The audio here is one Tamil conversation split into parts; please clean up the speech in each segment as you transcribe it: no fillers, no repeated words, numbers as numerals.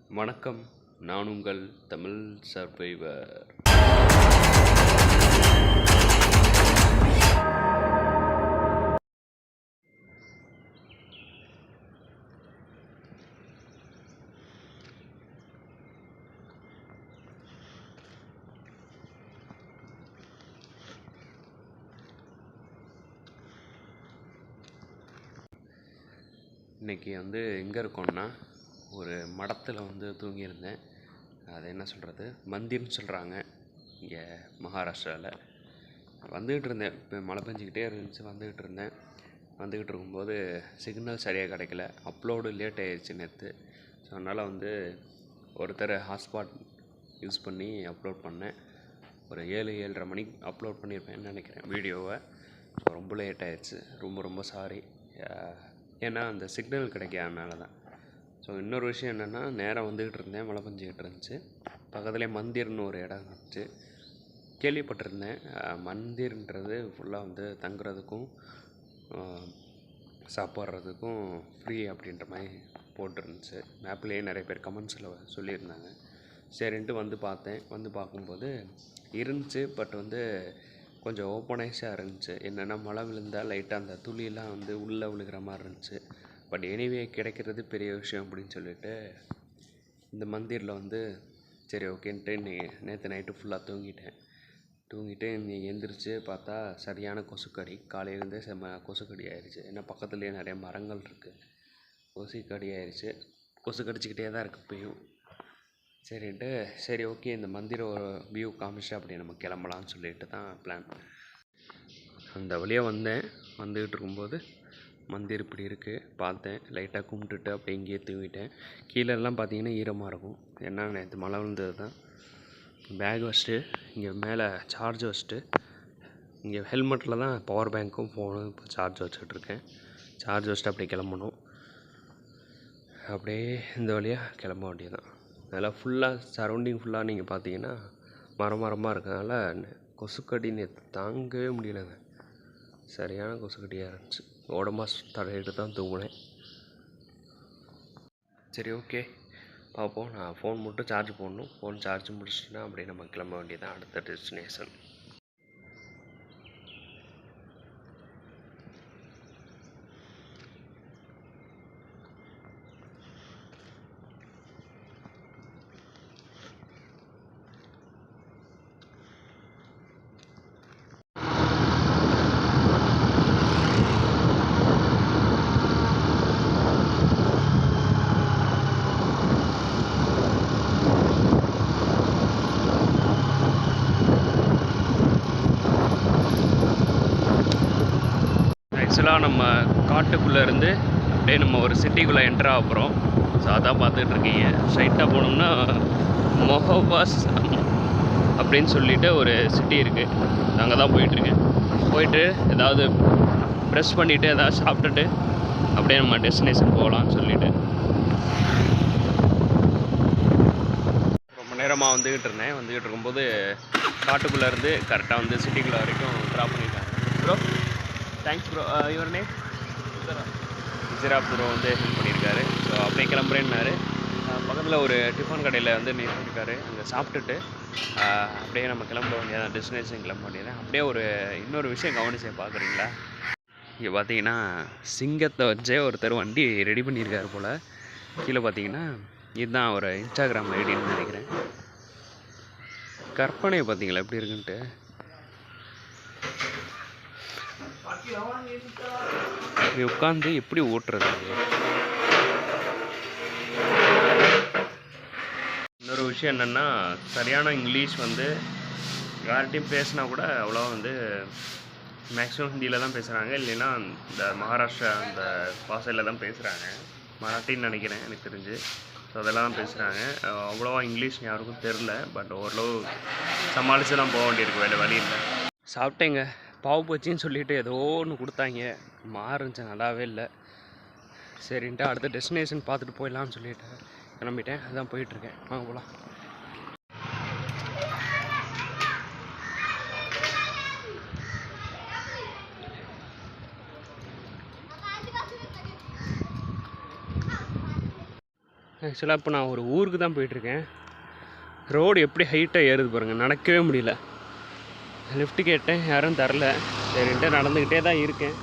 வணக்கம், நான் உங்கள் தமிழ் சர்வைவர். இன்றைக்கி எங்கே இருக்கோம்னா, ஒரு மடத்தில் தூங்கியிருந்தேன். அது என்ன சொல்கிறது, மந்திர்னு சொல்கிறாங்க இங்கே மகாராஷ்டிராவில். வந்துக்கிட்டு இருந்தேன், இப்போ மழை பெஞ்சிக்கிட்டே இருந்துச்சு. வந்துக்கிட்டு இருக்கும்போது சிக்னல் சரியாக கிடைக்கல. அப்லோடு லேட் ஆகிடுச்சு நேற்று. ஸோ அதனால் ஒருத்தர் ஹாட்ஸ்பாட் யூஸ் பண்ணி அப்லோட் பண்ணேன். ஒரு 7-7:30 மணிக்கு அப்லோட் பண்ணியிருப்பேன்னு நினைக்கிறேன் வீடியோவை. ஸோ ரொம்ப லேட் ஆகிடுச்சு, ரொம்ப சாரி. ஏன்னா அந்த சிக்னல் கிடைக்காதனால தான். ஸோ இன்னொரு விஷயம் என்னென்னா, நேராக வந்துக்கிட்டு இருந்தேன், மழை பெஞ்சிக்கிட்டு இருந்துச்சு. பக்கத்துலேயே மந்திர்னு ஒரு இடம் இருந்துச்சு. கேள்விப்பட்டிருந்தேன், மந்திர்ன்றது ஃபுல்லாக தங்குறதுக்கும் சாப்பிட்றதுக்கும் ஃப்ரீ அப்படின்ற மாதிரி போட்டிருந்துச்சு. மேப்லேயே நிறைய பேர் கமெண்ட்ஸில் சொல்லியிருந்தாங்க. சரின்ட்டு பார்த்தேன். பார்க்கும்போது இருந்துச்சு, பட் கொஞ்சம் ஓப்பனைஸாக இருந்துச்சு. என்னென்னா, மழை விழுந்தால் லைட்டாக அந்த துளியெல்லாம் உள்ளே விழுகிற மாதிரி இருந்துச்சு. பட் எனிவே கிடைக்கிறது பெரிய விஷயம் அப்படின்னு சொல்லிட்டு இந்த மந்திரில் சரி ஓகேன்ட்டு நேற்று நைட்டு ஃபுல்லாக தூங்கிட்டு நீ எந்திரிச்சு பார்த்தா சரியான கொசுக்கடி. காலையிலேருந்தே கொசுக்கடி ஆயிடுச்சு. ஏன்னா பக்கத்துலேயே நிறைய மரங்கள் இருக்குது. கொசுக்கடி ஆயிடுச்சு. கொசு கடிச்சிக்கிட்டே தான் இருக்குது இப்பயும். சரின்ட்டு சரி ஓகே, இந்த மந்திர ஒரு வியூ காமிச்சு அப்படி நம்ம கிளம்பலான்னு சொல்லிட்டு தான் பிளான். அந்த வழியாக வந்துக்கிட்டு இருக்கும்போது மந்திர் இப்படி இருக்குது பார்த்தேன். லைட்டாக கும்பிட்டுட்டு அப்படியே இங்கேயே தூங்கிட்டேன். கீழெல்லாம் பார்த்தீங்கன்னா ஈரமாக இருக்கும். ஏன்னா நேற்று மழை விழுந்தது தான். பேக் வச்சுட்டு இங்கே மேலே சார்ஜ் வச்சுட்டு, இங்கே ஹெல்மெட்டில் தான் பவர் பேங்க்கும் ஃபோனும் இப்போ சார்ஜ் வச்சுட்ருக்கேன். சார்ஜ் வச்சுட்டு அப்படியே கிளம்பணும். அப்படியே இந்த வழியாக கிளம்ப வேண்டியதுதான். அதெல்லாம் ஃபுல்லாக சரௌண்டிங் ஃபுல்லாக நீங்கள் பார்த்தீங்கன்னா மரமாக இருக்கனால கொசுக்கடி நேற்று தாங்கவே முடியலைங்க. சரியான கொசுக்கடியாக இருந்துச்சு. உடம்பா தடையிட்டு தான் தூங்கினேன். சரி ஓகே பார்ப்போம். நான் ஃபோன் மட்டும் சார்ஜ் போடணும். ஃபோன் சார்ஜ் முடிச்சுட்டுனா அப்படியே நம்ம கிளம்ப வேண்டியதான் அடுத்த டெஸ்டினேஷன். ஆக்சுவலாக நம்ம காட்டுக்குள்ளே இருந்து அப்படியே நம்ம ஒரு சிட்டிக்குள்ளே என்ட்ரு ஆகிறோம். ஸோ அதான் பார்த்துட்ருக்கீங்க. ஸ்ட்ரைட்டாக போனோம்னா மொஹபாஸ் அப்படின்னு சொல்லிட்டு ஒரு சிட்டி இருக்குது. அங்கே தான் போயிட்டுருக்கேன். போயிட்டு ஏதாவது ப்ரெஷ் பண்ணிவிட்டு ஏதாவது சாப்பிட்டுட்டு அப்படியே நம்ம டெஸ்டினேஷன் போகலான்னு சொல்லிவிட்டு ரொம்ப நேரமாக வந்துக்கிட்டு இருக்கும்போது காட்டுக்குள்ளே இருந்து கரெக்டாக சிட்டிக்குள்ளே வரைக்கும் ட்ராப் பண்ணிட்டாங்க. Bro thanks bro. Your name? Vijayaraj bro help பண்ணியிருக்காரு. ஸோ அப்படியே கிளம்புறேன்னாரு. பக்கத்தில் ஒரு டிஃபன் கடையில் நிறுத்திருக்காரு. அங்கே சாப்பிட்டுட்டு அப்படியே நம்ம கிளம்ப வேண்டியதான், டெஸ்டினேஷன் கிளம்ப வேண்டியதான். அப்படியே இன்னொரு விஷயம் கவனிச்சு பார்க்குறீங்களா? இங்கே பார்த்தீங்கன்னா சிங்கத்தை வச்சே ஒருத்தர் வண்டி ரெடி பண்ணியிருக்காரு போல். கீழே பார்த்தீங்கன்னா இதுதான் ஒரு இன்ஸ்டாகிராம் ஐடின்னு நினைக்கிறேன். கற்பனை பார்த்தீங்களா எப்படி இருக்குன்ட்டு. உட்காந்து எப்படி ஓட்டுறது? இன்னொரு விஷயம் என்னென்னா, சரியான இங்கிலீஷ் யார்கிட்டையும் பேசினா கூட அவ்வளோ மேக்ஸிமம் ஹிந்தியில் தான் பேசுகிறாங்க. இல்லைன்னா இந்த மகாராஷ்டிரா அந்த பாஷையில் தான் பேசுகிறாங்க. மராட்டின்னு நினைக்கிறேன் எனக்கு தெரிஞ்சு. ஸோ அதெல்லாம் தான் பேசுகிறாங்க. அவ்வளோவா இங்கிலீஷ் யாருக்கும் தெரில. பட் ஓரளவு சமாளித்து தான் போக வேண்டியிருக்கு, வேறு வழி இல்லை. சாப்பிட்டேங்க. பாவு பச்சின்னு சொல்லிவிட்டு ஏதோ ஒன்று கொடுத்தாங்க. மாறுச்சு, நல்லாவே இல்லை. சரின்ட்டு அடுத்த டெஸ்டினேஷன் பார்த்துட்டு போயிடலாம்னு சொல்லிட்டு கிளம்பிட்டேன். அதுதான் போயிட்டுருக்கேன். வாங்க போகலாம். ஆக்சுவலாக இப்போ நான் ஒரு ஊருக்கு தான் போயிட்டுருக்கேன். ரோடு எப்படி ஹைட்டாக ஏறுது பாருங்கள், நடக்கவே முடியல. லிஃப்ட்டு கேட்டேன், யாரும் தரல. சரின்ட்டு நடந்துக்கிட்டே தான் இருக்கேன்.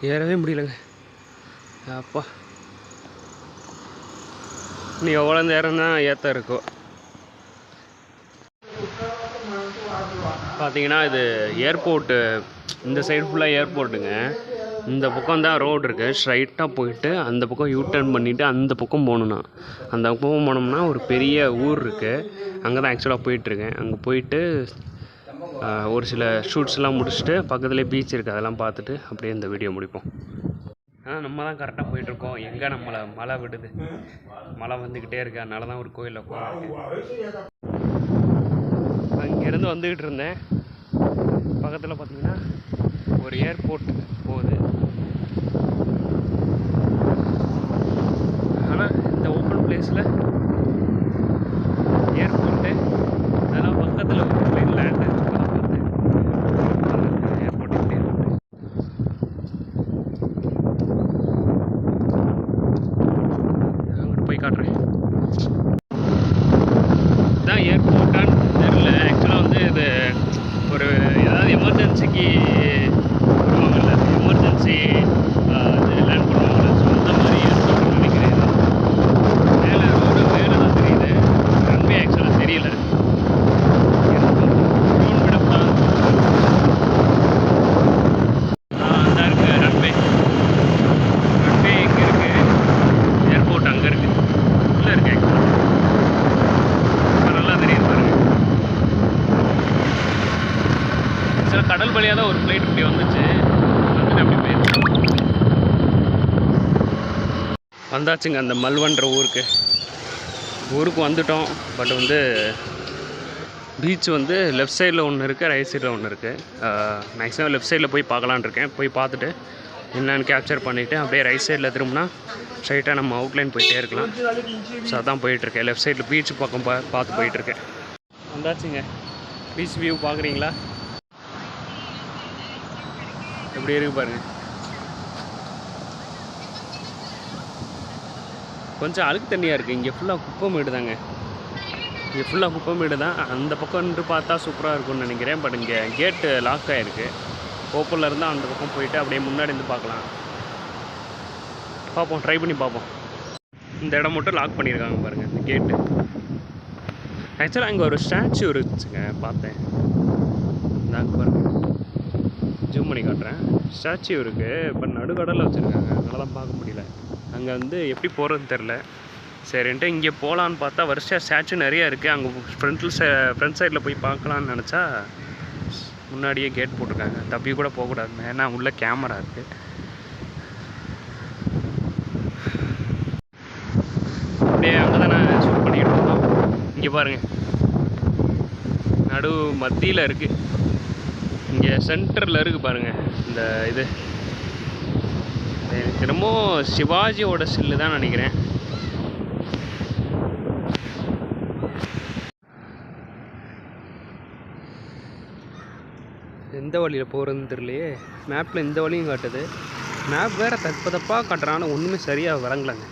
ஏறவே முடியலங்க. அப்பா நீ எவ்வளோ நேரம் தான் ஏற்ற இருக்கோ. பார்த்தீங்கன்னா இது ஏர்போர்ட்டு, இந்த சைடு ஃபுல்லாக ஏர்போர்ட்டுங்க. இந்த பக்கம் தான் ரோடு இருக்குது. ஸ்ட்ரைட்டாக போயிட்டு அந்த பக்கம் யூ டர்ன் பண்ணிவிட்டு அந்த பக்கம் போகணுன்னா, அந்த பக்கம் போனோம்னா ஒரு பெரிய ஊர் இருக்குது. அங்கே தான் ஆக்சுவலாக போயிட்டுருக்கேன். அங்கே போயிட்டு ஒரு சில ஷூட்ஸ்லாம் முடிச்சுட்டு பக்கத்துலேயே பீச் இருக்குது, அதெல்லாம் பார்த்துட்டு அப்படியே இந்த வீடியோ முடிப்போம். ஆனால் நம்ம தான் கரெக்டாக போயிட்டுருக்கோம். எங்கே நம்மளை மழை விடுது, மழை வந்துக்கிட்டே இருக்குது. அதனால தான் ஒரு கோயிலில் உட்காந்துருக்கேன். அங்கேருந்து வந்துக்கிட்டு இருந்தேன். பக்கத்தில் பார்த்தீங்கன்னா ஒரு ஏர்போர்ட் போகுது. ஆனால் இந்த ஓப்பன் பிளேஸில் ஏர்போர்ட்டு அதெல்லாம் பக்கத்தில் ஒரு பிளேன் லேண்ட் ஏர்போர்ட் இப்படி இருக்கு. அங்கிட்டு போய் காட்டுறேன். இதுதான் ஏர்போர்ட்டான்னு தெரியல. ஆக்சுவலாக வந்து இது ஒரு ஏதாவது எமர்ஜென்சிக்கு வருவாங்கல்ல, எமர்ஜென்சி லேண்ட் பண்ணுவாங்கல்ல, ஸோ அந்த மாதிரி ஏர்போர்ட்னு நினைக்கிறேன். மேலே ரோடு மேலே தான் தெரியுது, ரன்வே ஆக்சுவலாக தெரியல. ட்ரோன் விடப்பா அந்த இருக்குது ரன்வே. ரன்வே இங்கே இருக்குது, ஏர்போர்ட் அங்கே இருக்குது, உள்ளே இருக்குது. ஆக்சுவலாக நல்லா தெரியுது பாருங்கள். ஆக்சுவலாக கடல் வழியாக தான் ஒரு ஃப்ளைட் இப்படி வந்துச்சு, வந்துட்டு அப்படி போயிடுச்சு. வந்தாச்சுங்க அந்த மல்வன்ற ஊருக்கு வந்துட்டோம். பட் வந்து பீச் வந்து லெஃப்ட் சைடில் ஒன்று இருக்குது, ரைட் சைடில் ஒன்று இருக்குது. மேக்ஸிமம் லெஃப்ட் சைடில் போய் பார்க்கலான்னு இருக்கேன். போய் பார்த்துட்டு என்னென்னு கேப்சர் பண்ணிவிட்டு அப்படியே ரைட் சைடில் திரும்பினா ஸ்ட்ரைட்டாக நம்ம அவுட்லைன் போயிட்டே இருக்கலாம். ஸோ அதான் போயிட்டுருக்கேன். லெஃப்ட் சைடில் பீச் பக்கம் பார்த்து போயிட்டுருக்கேன். வந்தாச்சுங்க. பீச் வியூ பார்க்குறீங்களா, எப்படி இருக்கு பாருங்கள். கொஞ்சம் அழுக்கு தண்ணியாக இருக்குது. இங்கே ஃபுல்லாக குப்பை மேடு தாங்க. இங்கே ஃபுல்லாக குப்பை மேடு தான். அந்த பக்கம் பார்த்தா சூப்பராக இருக்கும்னு நினைக்கிறேன். பட் இங்கே கேட்டு லாக் ஆகிருக்கு. ஓப்பனில் இருந்தால் அந்த பக்கம் போயிட்டு அப்படியே முன்னாடி இருந்து பார்க்கலாம். பார்ப்போம், ட்ரை பண்ணி பார்ப்போம். இந்த இடம் மட்டும் லாக் பண்ணியிருக்காங்க பாருங்கள், இந்த கேட்டு. ஆக்சுவலாக அங்கே ஒரு ஸ்டாச்சு இருந்துச்சுங்க, பார்த்தேன். நாங்கள் பாருங்கள், ஜூம் பண்ணி காட்டுறேன். ஸ்டாச்சு இருக்குது, பட் நடுக்கடலில் வச்சுருக்காங்க, அதனால தான் பார்க்க முடியல. அங்கே வந்து எப்படி போகிறதுன்னு தெரில. சரின்ட்டு இங்கே போகலான்னு பார்த்தா வரிசையாக ஸ்டாச்சு நிறையா இருக்குது. அங்கே ஃப்ரண்ட் சைடில் போய் பார்க்கலான்னு நினச்சா முன்னாடியே கேட் போட்டிருக்காங்க. தப்பி கூட போகக்கூடாது, ஏன்னா உள்ளே கேமரா இருக்குது. அப்படியே அங்கே தான் நான் ஷூட் பண்ணிக்கிட்டு இருந்தோம். இங்கே பாருங்கள், நடு மத்தியில் இருக்குது. இங்கே சென்டரில் இருக்குது பாருங்கள் இந்த இது. எனக்கு என்னமோ சிவாஜியோட சில்லு தான் நினைக்கிறேன். எந்த வழியில் போகிறதுன்னு தெரியலையே. மேப்பில் இந்த வழியும் காட்டுது, மேப் வேறு தப்பாக காட்டுறான்னு ஒன்றுமே சரியாக விளங்கலைங்க.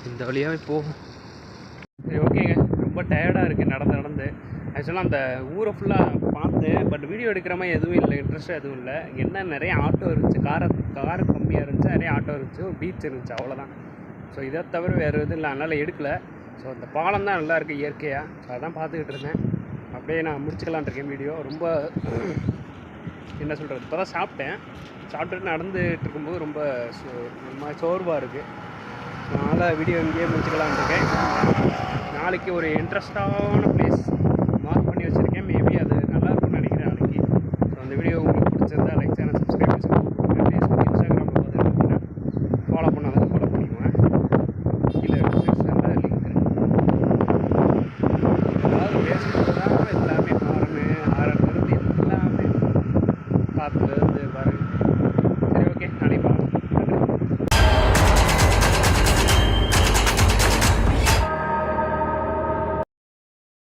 இந்த வழியாகவே போகும். சரி, ஓகேங்க. ரொம்ப டயர்டாக இருக்குது நடந்து. ஆக்சுவலாக அந்த ஊரை ஃபுல்லாக பார்த்தேன், பட் வீடியோ எடுக்கிற மாதிரி எதுவும் இல்லை, இன்ட்ரெஸ்ட்டாக எதுவும் இல்லை. என்ன நிறைய ஆட்டோ இருந்துச்சு, காரு கம்மியாக இருந்துச்சு, நிறைய ஆட்டோ இருந்துச்சு, ஒரு பீச் இருந்துச்சு, அவ்வளோதான். ஸோ இதை தவிர வேறு எதுவும் இல்லை, அதனால் எடுக்கலை. ஸோ அந்த பாலம் தான் நல்லா இருக்குது இயற்கையாக. ஸோ அதான் பார்த்துக்கிட்டு இருந்தேன். அப்படியே நான் முடிச்சுக்கலான் இருக்கேன் வீடியோ. ரொம்ப என்ன சொல்கிறது, இப்போ தான் சாப்பிட்டுட்டு நடந்துகிட்டு இருக்கும்போது ரொம்ப சோர்வாக இருக்குது. அதனால் வீடியோ இங்கேயே முடிச்சுக்கலான் இருக்கேன். நாளைக்கு ஒரு இன்ட்ரெஸ்டான பிளேஸ்